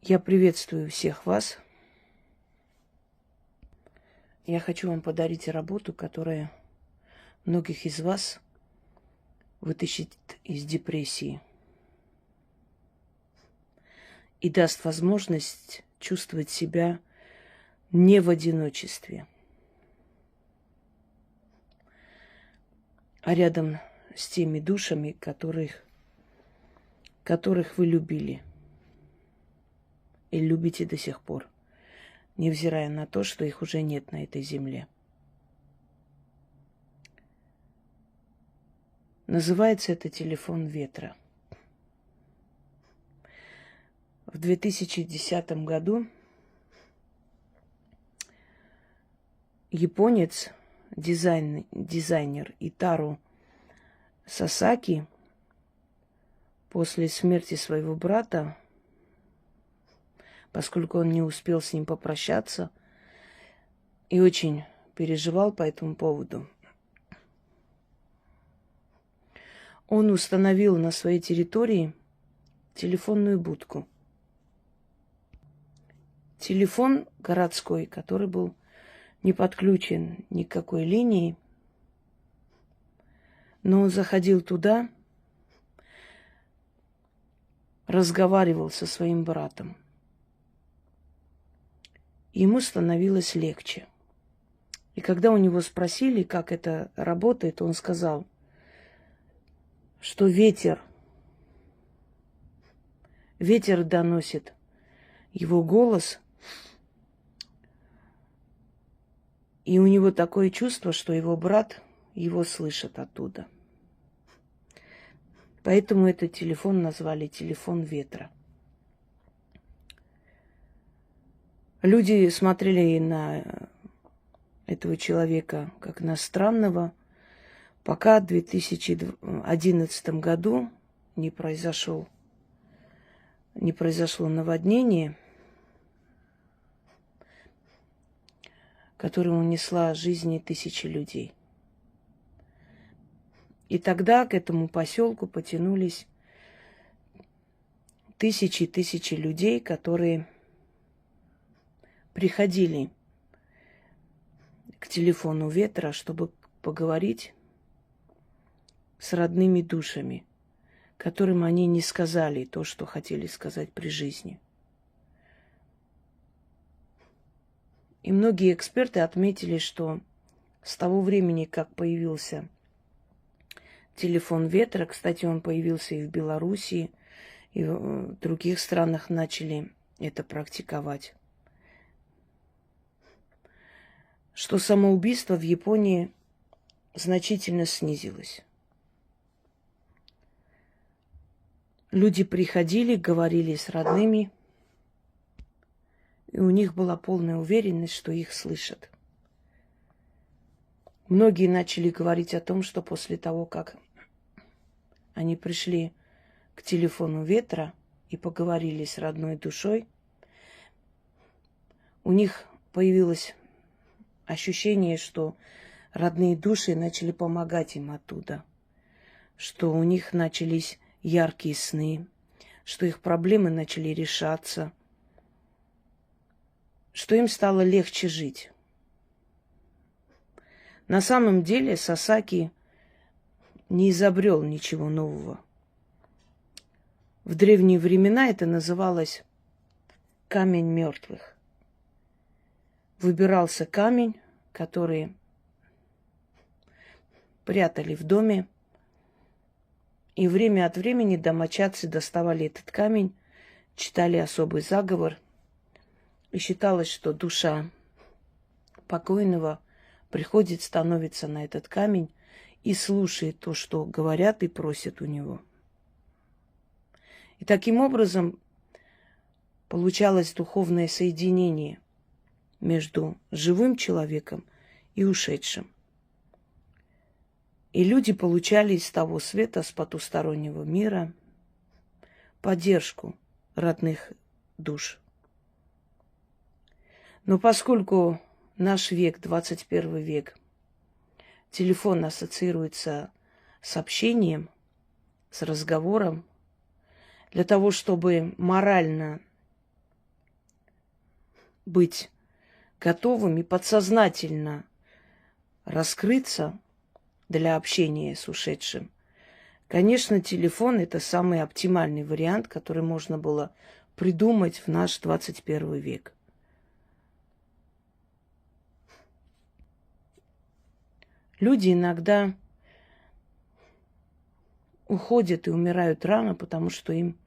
Я приветствую всех вас. Я хочу вам подарить работу, которая многих из вас вытащит из депрессии и даст возможность чувствовать себя не в одиночестве, а рядом с теми душами, которых вы любили и любите до сих пор, невзирая на то, что их уже нет на этой земле. Называется это «Телефон ветра». В 2010 году японец, дизайнер Итару Сасаки после смерти своего брата, поскольку он не успел с ним попрощаться и очень переживал по этому поводу, он установил на своей территории телефонную будку. Телефон городской, который был не подключен ни к какой линии, но он заходил туда, разговаривал со своим братом. Ему становилось легче. И когда у него спросили, как это работает, он сказал, что ветер доносит его голос, и у него такое чувство, что его брат его слышит оттуда. Поэтому этот телефон назвали «Телефон ветра». Люди смотрели на этого человека как на странного, пока в 2011 году не произошло наводнение, которое унесло жизни тысячи людей. И тогда к этому поселку потянулись тысячи и тысячи людей, которые приходили к телефону ветра, чтобы поговорить с родными душами, которым они не сказали то, что хотели сказать при жизни. И многие эксперты отметили, что с того времени, как появился телефон ветра, кстати, он появился и в Белоруссии, и в других странах начали это практиковать, что самоубийство в Японии значительно снизилось. Люди приходили, говорили с родными, и у них была полная уверенность, что их слышат. Многие начали говорить о том, что после того, как они пришли к телефону ветра и поговорили с родной душой, у них появилось ощущение, что родные души начали помогать им оттуда, что у них начались яркие сны, что их проблемы начали решаться, что им стало легче жить. На самом деле Сасаки не изобрел ничего нового. В древние времена это называлось камень мертвых. Выбирался камень, который прятали в доме, и время от времени домочадцы доставали этот камень, читали особый заговор, и считалось, что душа покойного приходит, становится на этот камень и слушает то, что говорят и просят у него. И таким образом получалось духовное соединение между живым человеком и ушедшим. И люди получали из того света, с потустороннего мира, поддержку родных душ. Но поскольку наш век, 21 век, телефон ассоциируется с общением, с разговором, для того, чтобы морально быть готовым и подсознательно раскрыться для общения с ушедшим, конечно, телефон – это самый оптимальный вариант, который можно было придумать в наш 21 век. Люди иногда уходят и умирают рано, потому что им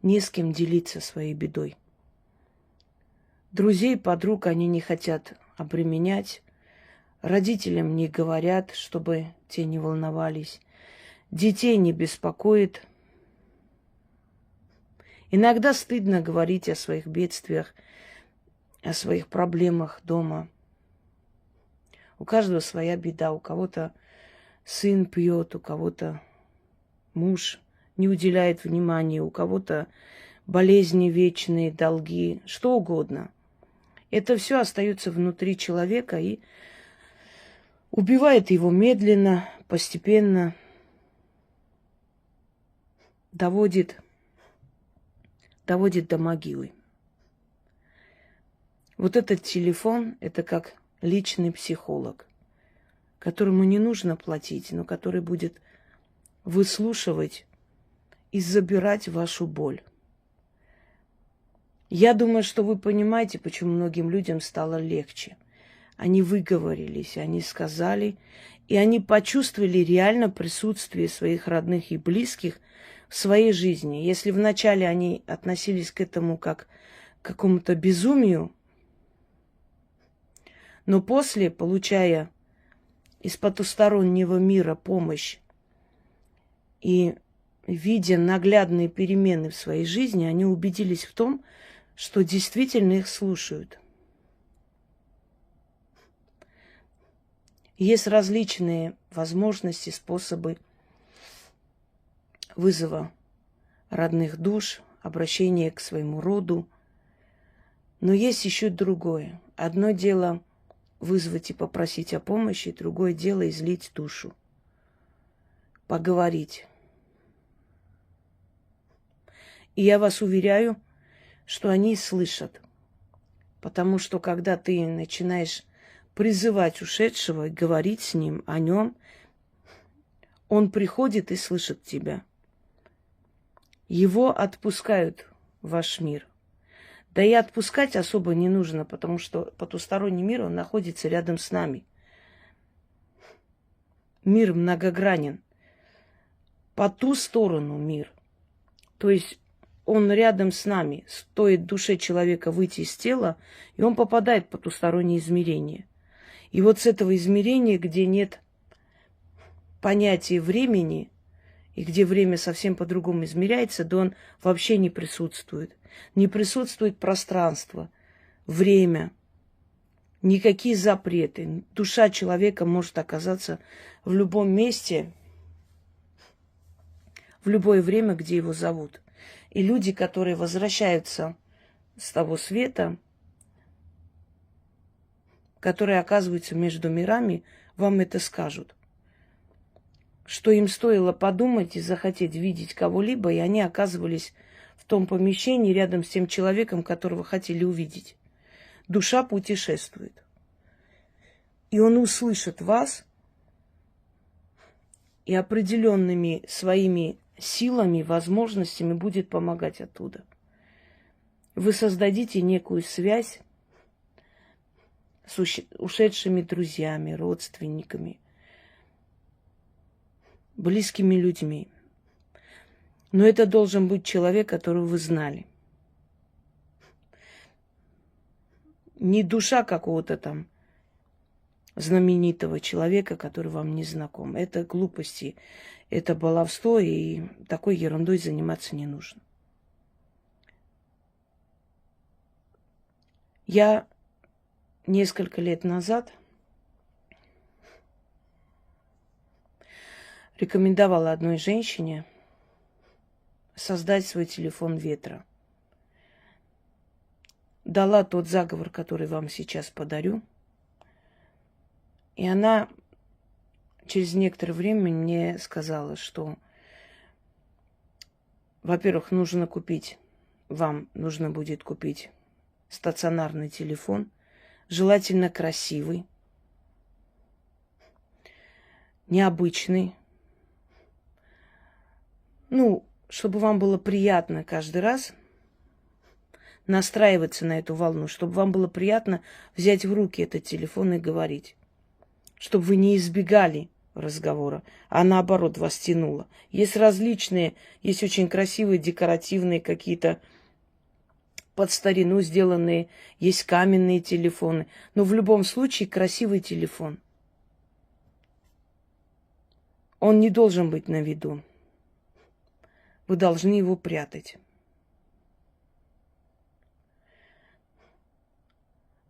не с кем делиться своей бедой. Друзей, подруг они не хотят обременять, родителям не говорят, чтобы те не волновались, детей не беспокоит. Иногда стыдно говорить о своих бедствиях, о своих проблемах дома. У каждого своя беда, у кого-то сын пьет, у кого-то муж не уделяет внимания, у кого-то болезни вечные, долги, что угодно. Это все остается внутри человека и убивает его медленно, постепенно, доводит до могилы. Вот этот телефон – это как личный психолог, которому не нужно платить, но который будет выслушивать и забирать вашу боль. Я думаю, что вы понимаете, почему многим людям стало легче. Они выговорились, они сказали, и они почувствовали реально присутствие своих родных и близких в своей жизни. Если вначале они относились к этому как к какому-то безумию, но после, получая из потустороннего мира помощь и видя наглядные перемены в своей жизни, они убедились в том, что действительно их слушают. Есть различные возможности, способы вызова родных душ, обращения к своему роду. Но есть еще другое. Одно дело вызвать и попросить о помощи, другое дело излить душу, поговорить. И я вас уверяю, что они слышат. Потому что когда ты начинаешь призывать ушедшего, говорить с ним о нем, он приходит и слышит тебя. Его отпускают в ваш мир. Да и отпускать особо не нужно, потому что потусторонний мир, он находится рядом с нами. Мир многогранен. По ту сторону мир. То есть он рядом с нами. Стоит душе человека выйти из тела, и он попадает в потустороннее измерение. И вот с этого измерения, где нет понятия времени, и где время совсем по-другому измеряется, да он вообще не присутствует. Не присутствует пространство, время, никакие запреты. Душа человека может оказаться в любом месте, в любое время, где его зовут. И люди, которые возвращаются с того света, которые оказываются между мирами, вам это скажут. Что им стоило подумать и захотеть видеть кого-либо, и они оказывались в том помещении рядом с тем человеком, которого хотели увидеть. Душа путешествует. И он услышит вас и определенными своими силами, возможностями будет помогать оттуда. Вы создадите некую связь с ушедшими друзьями, родственниками, близкими людьми. Но это должен быть человек, которого вы знали. Не душа какого-то там знаменитого человека, который вам не знаком. Это глупости, это баловство, и такой ерундой заниматься не нужно. Я несколько лет назад рекомендовала одной женщине создать свой телефон ветра. Дала тот заговор, который вам сейчас подарю. И она через некоторое время мне сказала, что, во-первых, вам нужно будет купить стационарный телефон, желательно красивый, необычный. Ну, чтобы вам было приятно каждый раз настраиваться на эту волну, чтобы вам было приятно взять в руки этот телефон и говорить. Чтобы вы не избегали разговора, а наоборот вас тянуло. Есть различные, есть очень красивые декоративные какие-то под старину сделанные, есть каменные телефоны. Но в любом случае красивый телефон. Он не должен быть на виду. Вы должны его прятать.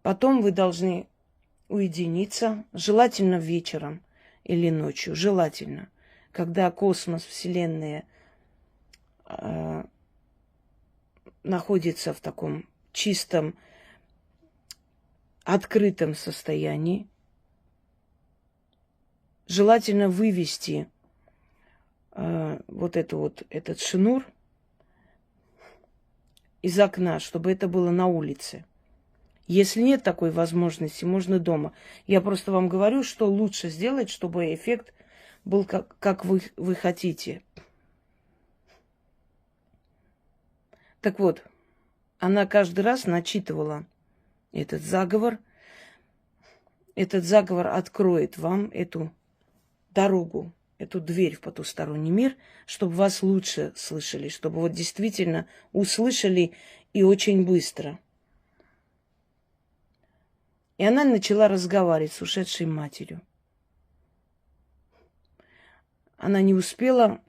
Потом вы должны уединиться, желательно вечером или ночью, желательно, когда космос, Вселенная находится в таком чистом, открытом состоянии. Желательно вывести этот шнур из окна, чтобы это было на улице. Если нет такой возможности, можно дома. Я просто вам говорю, что лучше сделать, чтобы эффект был как вы хотите. Так вот, она каждый раз начитывала этот заговор. Этот заговор откроет вам эту дорогу, эту дверь в потусторонний мир, чтобы вас лучше слышали, чтобы вот действительно услышали и очень быстро. И она начала разговаривать с ушедшей матерью. Она не успела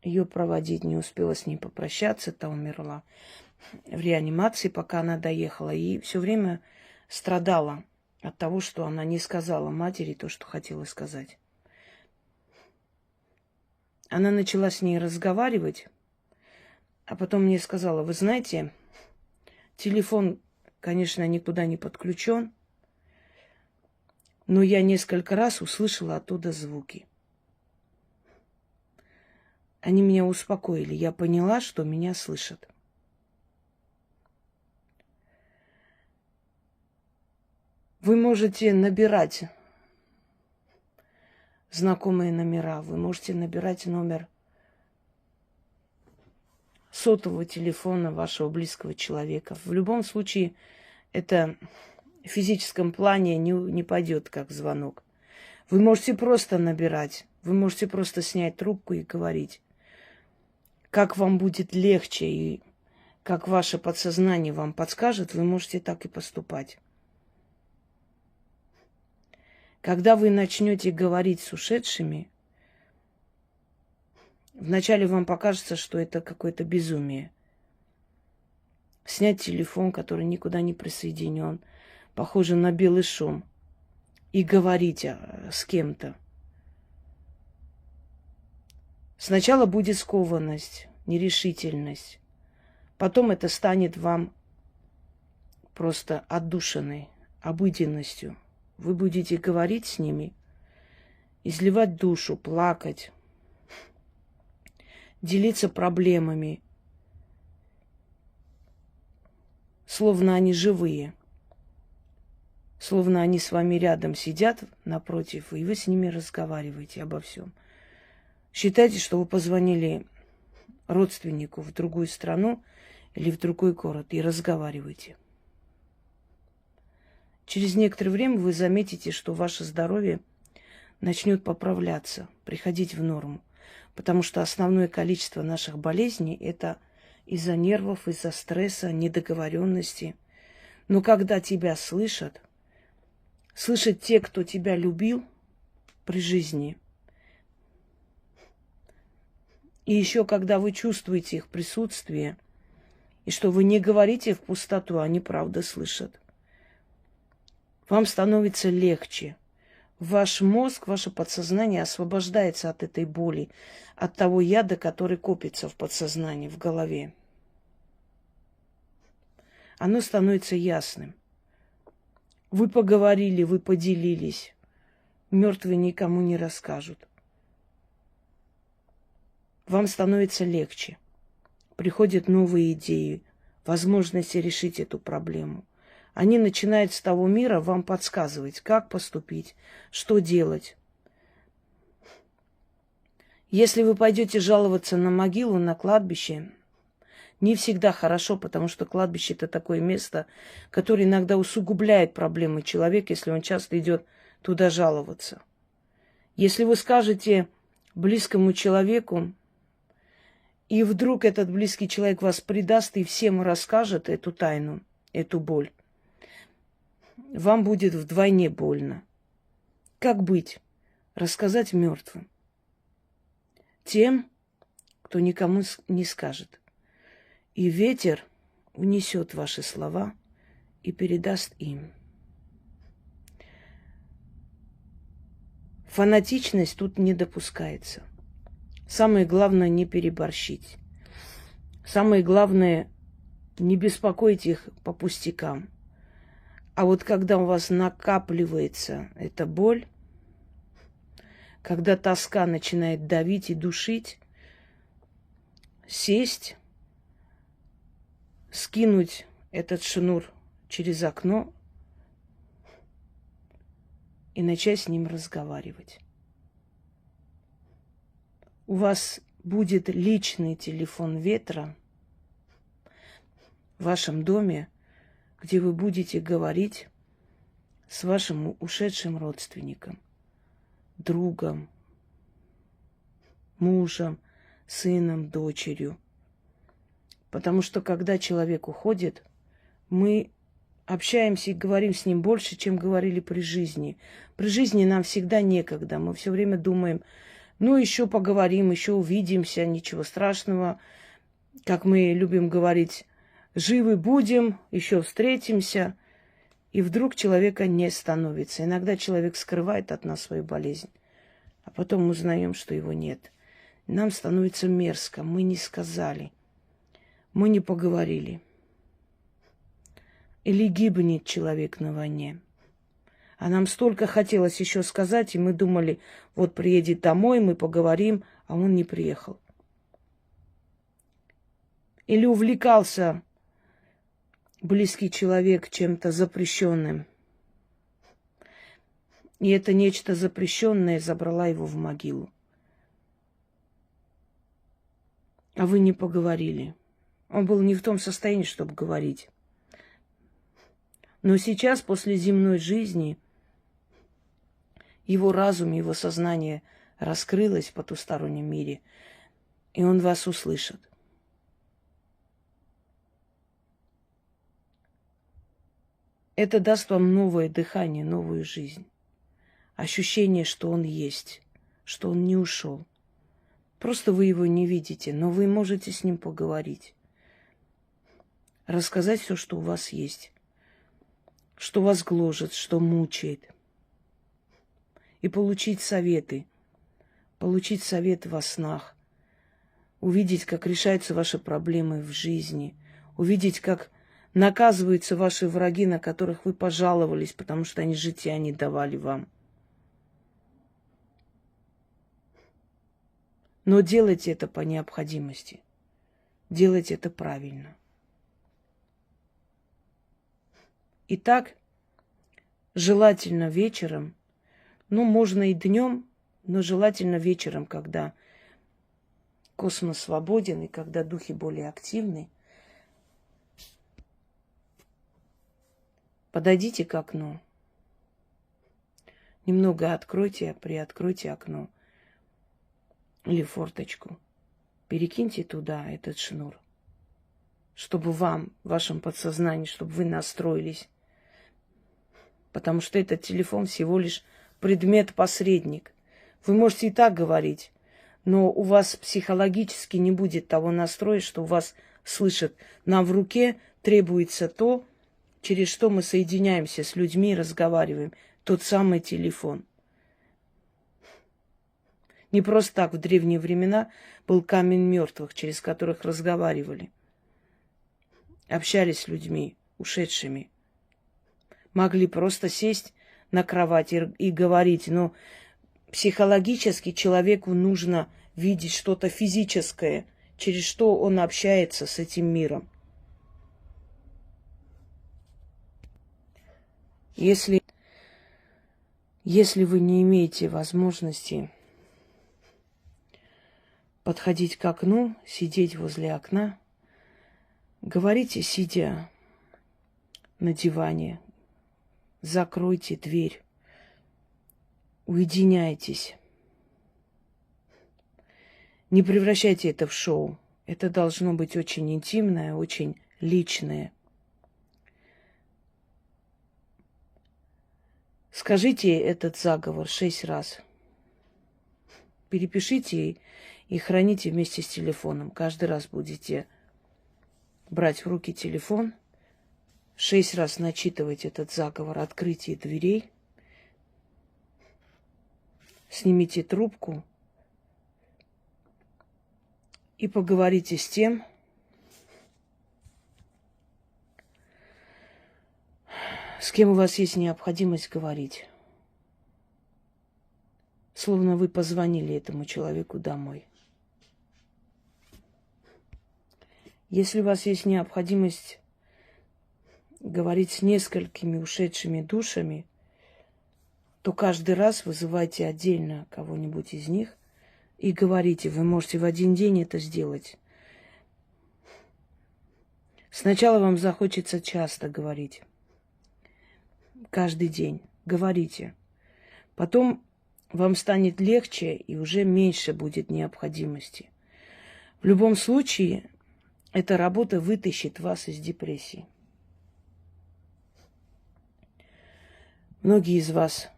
ее проводить, не успела с ней попрощаться, та умерла в реанимации, пока она доехала. И все время страдала от того, что она не сказала матери то, что хотела сказать. Она начала с ней разговаривать, а потом мне сказала: вы знаете, телефон, конечно, никуда не подключен, но я несколько раз услышала оттуда звуки. Они меня успокоили. Я поняла, что меня слышат. Вы можете набирать знакомые номера. Вы можете набирать номер сотового телефона вашего близкого человека. В любом случае, это в физическом плане не пойдет как звонок. Вы можете просто набирать. Вы можете просто снять трубку и говорить. Как вам будет легче и как ваше подсознание вам подскажет, вы можете так и поступать. Когда вы начнете говорить с ушедшими, вначале вам покажется, что это какое-то безумие. Снять телефон, который никуда не присоединен, похоже на белый шум, и говорить с кем-то. Сначала будет скованность, нерешительность. Потом это станет вам просто отдушиной, обыденностью. Вы будете говорить с ними, изливать душу, плакать, делиться проблемами, словно они живые, словно они с вами рядом сидят напротив, и вы с ними разговариваете обо всем. Считайте, что вы позвонили родственнику в другую страну или в другой город и разговариваете. Через некоторое время вы заметите, что ваше здоровье начнет поправляться, приходить в норму. Потому что основное количество наших болезней – это из-за нервов, из-за стресса, недоговоренности. Но когда тебя слышат те, кто тебя любил при жизни, и еще когда вы чувствуете их присутствие, и что вы не говорите в пустоту, они правда слышат, вам становится легче. Ваш мозг, ваше подсознание освобождается от этой боли, от того яда, который копится в подсознании, в голове. Оно становится ясным. Вы поговорили, вы поделились. Мертвые никому не расскажут. Вам становится легче. Приходят новые идеи. возможности решить эту проблему. Они начинают с того мира вам подсказывать, как поступить, что делать. Если вы пойдете жаловаться на могилу, на кладбище, не всегда хорошо, потому что кладбище – это такое место, которое иногда усугубляет проблемы человека, если он часто идет туда жаловаться. Если вы скажете близкому человеку, и вдруг этот близкий человек вас предаст и всем расскажет эту тайну, эту боль, вам будет вдвойне больно. Как быть? Рассказать мертвым. Тем, кто никому не скажет. И ветер унесет ваши слова и передаст им. Фанатичность тут не допускается. Самое главное не переборщить. Самое главное не беспокоить их по пустякам. А вот когда у вас накапливается эта боль, когда тоска начинает давить и душить, сесть, скинуть этот шнур через окно и начать с ним разговаривать. У вас будет личный телефон ветра в вашем доме, где вы будете говорить с вашим ушедшим родственником, другом, мужем, сыном, дочерью. Потому что когда человек уходит, мы общаемся и говорим с ним больше, чем говорили при жизни. При жизни нам всегда некогда. Мы все время думаем, ну, еще поговорим, еще увидимся, ничего страшного. Как мы любим говорить, живы будем, еще встретимся. И вдруг человека не становится. Иногда человек скрывает от нас свою болезнь, а потом мы узнаем, что его нет. Нам становится мерзко, мы не сказали, мы не поговорили. Или гибнет человек на войне. А нам столько хотелось еще сказать, и мы думали, вот приедет домой, мы поговорим, а он не приехал. Или увлекался близкий человек чем-то запрещенным. И это нечто запрещенное забрала его в могилу. А вы не поговорили. Он был не в том состоянии, чтобы говорить. Но сейчас, после земной жизни, его разум, его сознание раскрылось в потустороннем мире, и он вас услышит. Это даст вам новое дыхание, новую жизнь. Ощущение, что он есть, что он не ушел. Просто вы его не видите, но вы можете с ним поговорить. Рассказать все, что у вас есть. Что вас гложет, что мучает. И получить советы. Получить совет во снах. Увидеть, как решаются ваши проблемы в жизни. Увидеть, как наказываются ваши враги, на которых вы пожаловались, потому что они житья не давали вам. Но делайте это по необходимости. Делайте это правильно. Итак, желательно вечером, ну, можно и днем, но желательно вечером, когда космос свободен и когда духи более активны, подойдите к окну. Немного откройте, приоткройте окно или форточку. Перекиньте туда этот шнур, чтобы вам, в вашем подсознании, чтобы вы настроились. Потому что этот телефон всего лишь предмет-посредник. Вы можете и так говорить, но у вас психологически не будет того настроя, что вас слышат. Нам в руке требуется то, через что мы соединяемся с людьми и разговариваем. Тот самый телефон. Не просто так в древние времена был камень мертвых, через которых разговаривали. Общались с людьми, ушедшими. Могли просто сесть на кровать и говорить, но психологически человеку нужно видеть что-то физическое, через что он общается с этим миром. Если вы не имеете возможности подходить к окну, сидеть возле окна, говорите, сидя на диване, закройте дверь, уединяйтесь. Не превращайте это в шоу. Это должно быть очень интимное, очень личное. Скажите этот заговор 6 раз. Перепишите и храните вместе с телефоном. Каждый раз будете брать в руки телефон, 6 раз начитывать этот заговор, открытие дверей. Снимите трубку и поговорите с тем, с кем у вас есть необходимость говорить. Словно вы позвонили этому человеку домой. Если у вас есть необходимость говорить с несколькими ушедшими душами, то каждый раз вызывайте отдельно кого-нибудь из них и говорите. Вы можете в один день это сделать. Сначала вам захочется часто говорить. Каждый день говорите. Потом вам станет легче и уже меньше будет необходимости. В любом случае, эта работа вытащит вас из депрессии. Многие из вас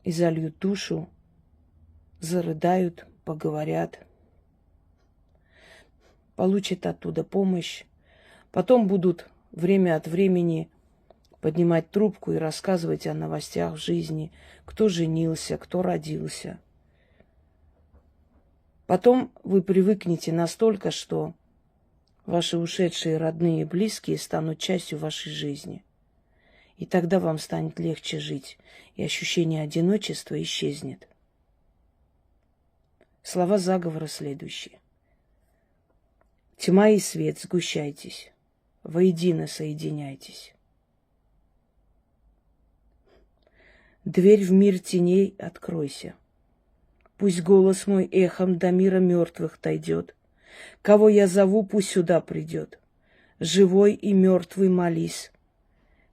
изольют душу, зарыдают, поговорят, получат оттуда помощь. Потом будут время от времени поднимать трубку и рассказывать о новостях в жизни, кто женился, кто родился. Потом вы привыкнете настолько, что ваши ушедшие родные и близкие станут частью вашей жизни. И тогда вам станет легче жить, и ощущение одиночества исчезнет. Слова заговора следующие. Тьма и свет, сгущайтесь, воедино соединяйтесь. Дверь в мир теней откройся. Пусть голос мой эхом до мира мертвых дойдет. Кого я зову, пусть сюда придет. Живой и мертвый молись.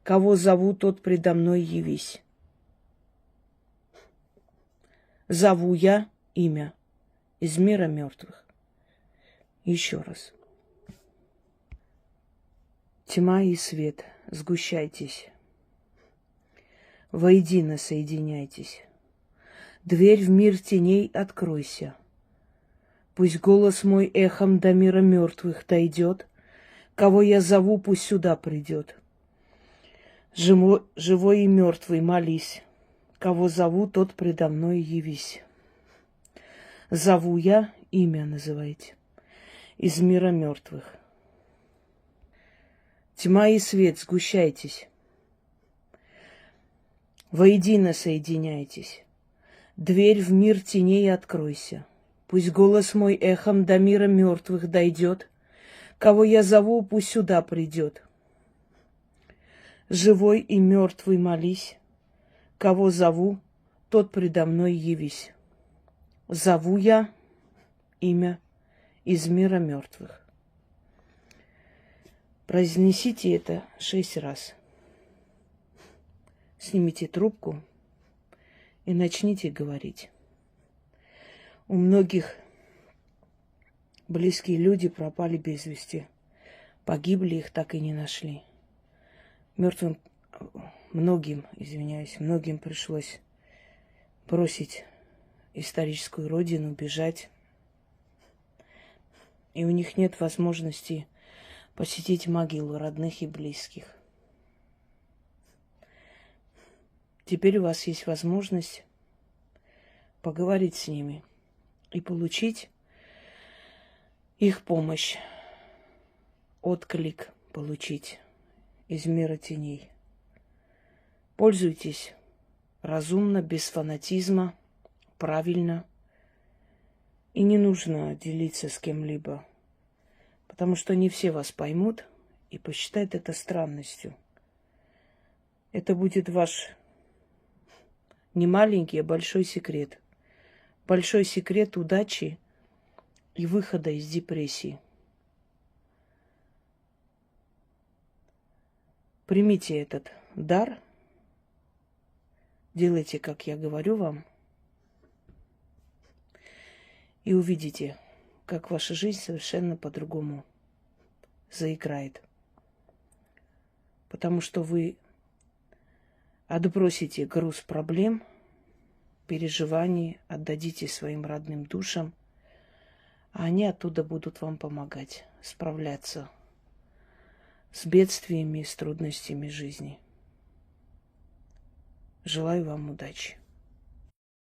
Кого зову, тот предо мной явись. Зову я имя из мира мертвых. Еще раз. Тьма и свет, сгущайтесь. Воедино соединяйтесь. Дверь в мир теней откройся. Пусть голос мой эхом до мира мертвых дойдет. Кого я зову, пусть сюда придет. Живой и мертвый молись. Кого зову, тот предо мной явись. Зову я, имя называйте, из мира мертвых. Тьма и свет, сгущайтесь. Воедино соединяйтесь. Дверь в мир теней откройся. Пусть голос мой эхом до мира мертвых дойдет. Кого я зову, пусть сюда придет. Живой и мертвый молись. Кого зову, тот предо мной явись. Зову я имя из мира мертвых. Произнесите это 6 раз. Снимите трубку и начните говорить. У многих близкие люди пропали без вести. Погибли, их так и не нашли. Многим пришлось бросить историческую родину, бежать. И у них нет возможности посетить могилу родных и близких. Теперь у вас есть возможность поговорить с ними и получить их помощь, отклик получить из мира теней. Пользуйтесь разумно, без фанатизма, правильно. И не нужно делиться с кем-либо, потому что не все вас поймут и посчитают это странностью. Это будет ваш не маленький, а большой секрет. Большой секрет удачи и выхода из депрессии. Примите этот дар, делайте, как я говорю вам, и увидите, как ваша жизнь совершенно по-другому заиграет. Потому что вы отбросите груз проблем, переживаний, отдадите своим родным душам, а они оттуда будут вам помогать справляться с бедствиями, с трудностями жизни. Желаю вам удачи.